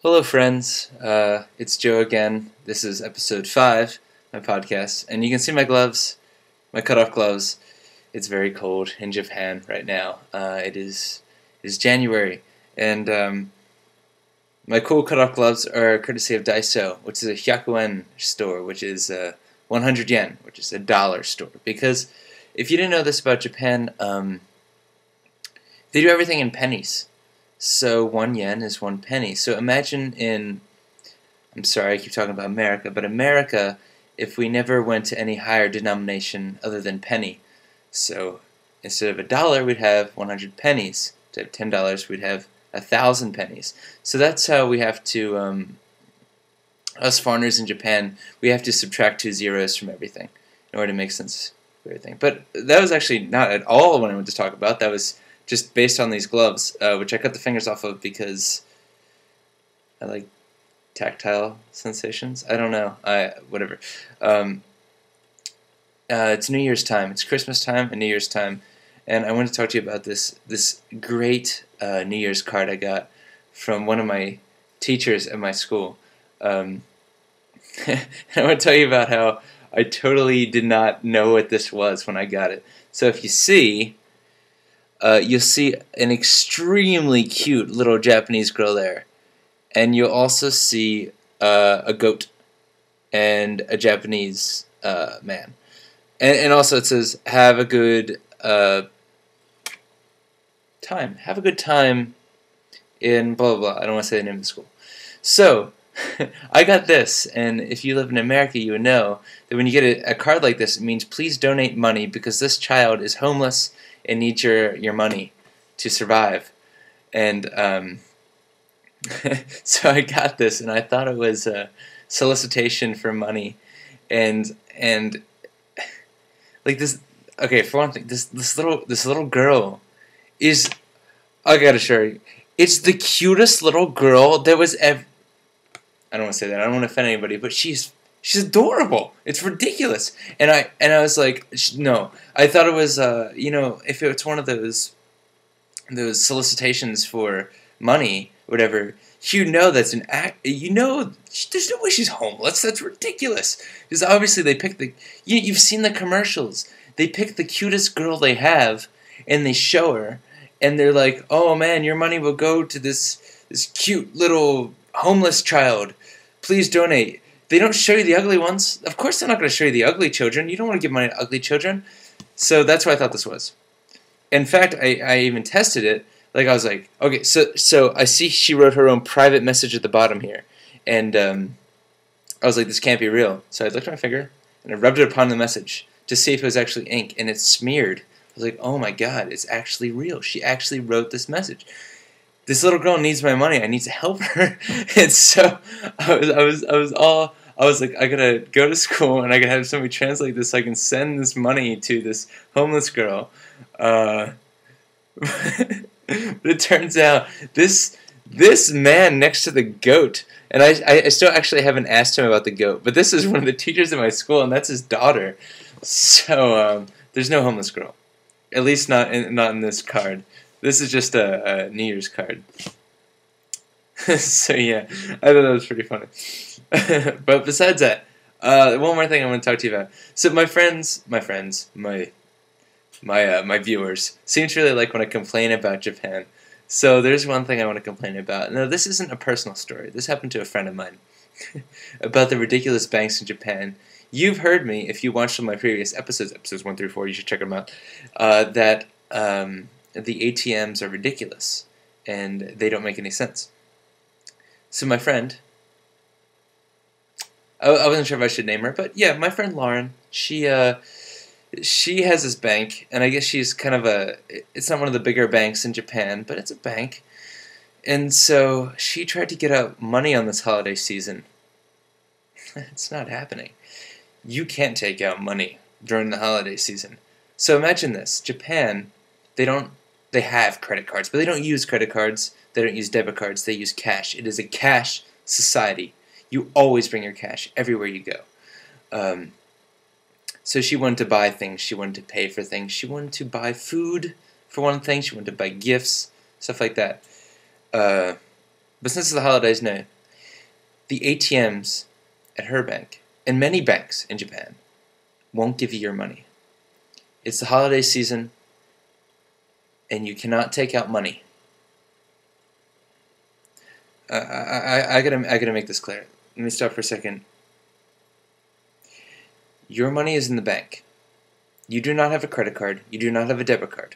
Hello, friends. It's Joe again. This is episode 5, my podcast, and you can see my gloves, my cut-off gloves. It's very cold in Japan right now. It is January, and my cool cut-off gloves are courtesy of Daiso, which is a hyakuen store, which is 100 yen, which is a dollar store. Because if you didn't know this about Japan, they do everything in pennies. So 1 yen is 1 penny. So imagine I'm sorry, I keep talking about America, but America, if we never went to any higher denomination other than penny. So instead of a dollar, we'd have 100 pennies. Instead of $10, we'd have 1,000 pennies. So that's how we have to, us foreigners in Japan, we have to subtract 2 zeros from everything in order to make sense of everything. But that was actually not at all what I wanted to talk about. That was just based on these gloves, which I cut the fingers off of because I like tactile sensations. I don't know. Whatever. It's New Year's time. It's Christmas time and New Year's time, and I want to talk to you about this great New Year's card I got from one of my teachers at my school. And I want to tell you about how I totally did not know what this was when I got it. So if you see, you'll see an extremely cute little Japanese girl there, and you'll also see a goat and a Japanese man, and also it says have a good time. Have a good time in blah blah blah. I don't want to say the name of the school. So I got this, and if you live in America, you would know that when you get a card like this, it means please donate money because this child is homeless and needs your money to survive. And so I got this, and I thought it was a solicitation for money, and like this. Okay, for one thing, this little girl is. I gotta show you. It's the cutest little girl that was ever. I don't want to say that. I don't want to offend anybody, but she's adorable. It's ridiculous. And I was like, no. I thought it was if it's one of those solicitations for money, whatever. You know that's an act. You know, there's no way she's homeless. That's ridiculous. Because obviously they pick you've seen the commercials. They pick the cutest girl they have, and they show her, and they're like, oh man, your money will go to this cute little homeless child. Please donate. They don't show you the ugly ones. Of course they're not going to show you the ugly children. You don't want to give money to ugly children. So that's what I thought this was. In fact, I even tested it. Like, I was like, okay, so I see she wrote her own private message at the bottom here. And I was like, this can't be real. So I looked at my finger, and I rubbed it upon the message to see if it was actually ink, and it smeared. I was like, oh my god, it's actually real. She actually wrote this message. This little girl needs my money. I need to help her. And so I was like, I gotta go to school and I gotta have somebody translate this so I can send this money to this homeless girl. But it turns out this man next to the goat, and I still actually haven't asked him about the goat, but this is one of the teachers at my school, and that's his daughter. So there's no homeless girl, at least not in this card. This is just a New Year's card. So yeah, I thought that was pretty funny. But besides that, one more thing I want to talk to you about. So my viewers seem to really like when I complain about Japan. So there's one thing I want to complain about. Now this isn't a personal story. This happened to a friend of mine about the ridiculous banks in Japan. You've heard me, if you watched my previous episodes 1 through 4, you should check them out, that the ATMs are ridiculous, and they don't make any sense. So my friend, I wasn't sure if I should name her, but yeah, my friend Lauren, she has this bank, and I guess she's kind of it's not one of the bigger banks in Japan, but it's a bank, and so she tried to get out money on this holiday season. It's not happening. You can't take out money during the holiday season. So imagine this, Japan, they have credit cards, but they don't use credit cards, they don't use debit cards, they use cash. It is a cash society. You always bring your cash everywhere you go. So she wanted to buy things, she wanted to pay for things, she wanted to buy food for one thing, she wanted to buy gifts, stuff like that. But since it's the holidays, no, the ATMs at her bank, and many banks in Japan, won't give you your money. It's the holiday season, and you cannot take out money. I gotta make this clear. Let me stop for a second. Your money is in the bank. You do not have a credit card. You do not have a debit card.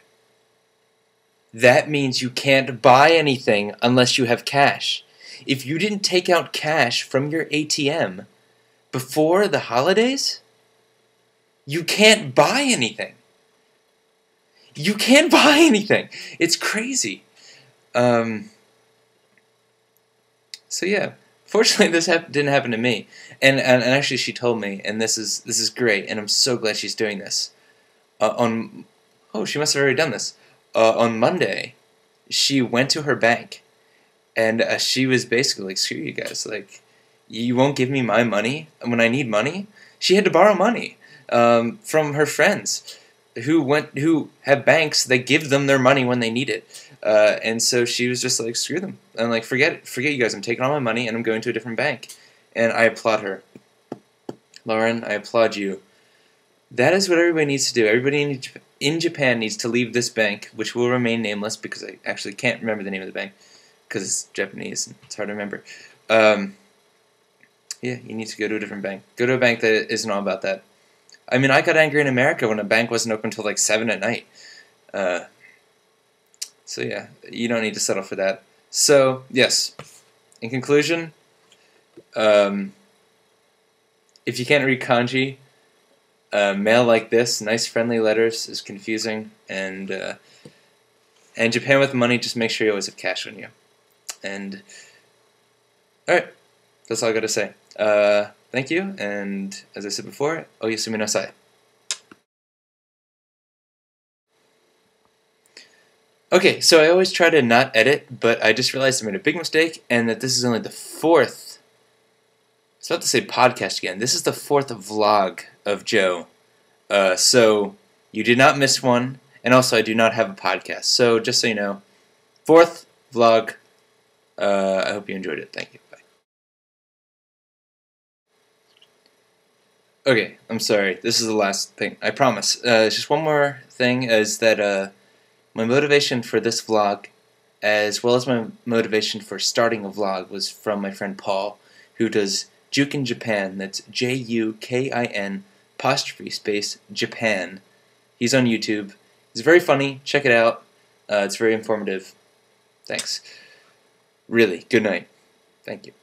That means you can't buy anything unless you have cash. If you didn't take out cash from your ATM before the holidays, you can't buy anything. You can't buy anything. It's crazy. So yeah, fortunately this didn't happen to me. And actually she told me, and this is great, and I'm so glad she's doing this. She must have already done this. On Monday, she went to her bank, and she was basically like, "Screw you guys! Like, you won't give me my money when I need money." She had to borrow money from her friends who have banks that give them their money when they need it, and so she was just like, "Screw them!" And like, forget you guys. I'm taking all my money and I'm going to a different bank. And I applaud her, Lauren. I applaud you. That is what everybody needs to do. Everybody in Japan needs to leave this bank, which will remain nameless because I actually can't remember the name of the bank because it's Japanese and it's hard to remember. Yeah, you need to go to a different bank. Go to a bank that isn't all about that. I mean, I got angry in America when a bank wasn't open until like 7 at night. So yeah, you don't need to settle for that. So, yes, in conclusion, if you can't read kanji, mail like this, nice friendly letters, is confusing, and Japan with money, just make sure you always have cash on you. And alright, that's all I gotta say. Thank you, and as I said before, oyasumi nasai. Okay, so I always try to not edit, but I just realized I made a big mistake, and that this is only the fourth, I was about to say podcast again, this is the fourth vlog of Joe. So you did not miss one, and also I do not have a podcast. So just so you know, fourth vlog. I hope you enjoyed it. Thank you. Bye. Okay, I'm sorry. This is the last thing. I promise. Just one more thing is that my motivation for this vlog, as well as my motivation for starting a vlog, was from my friend Paul, who does Jukin Japan. That's Jukin '_ Japan. He's on YouTube. He's very funny. Check it out. It's very informative. Thanks. Really, good night. Thank you.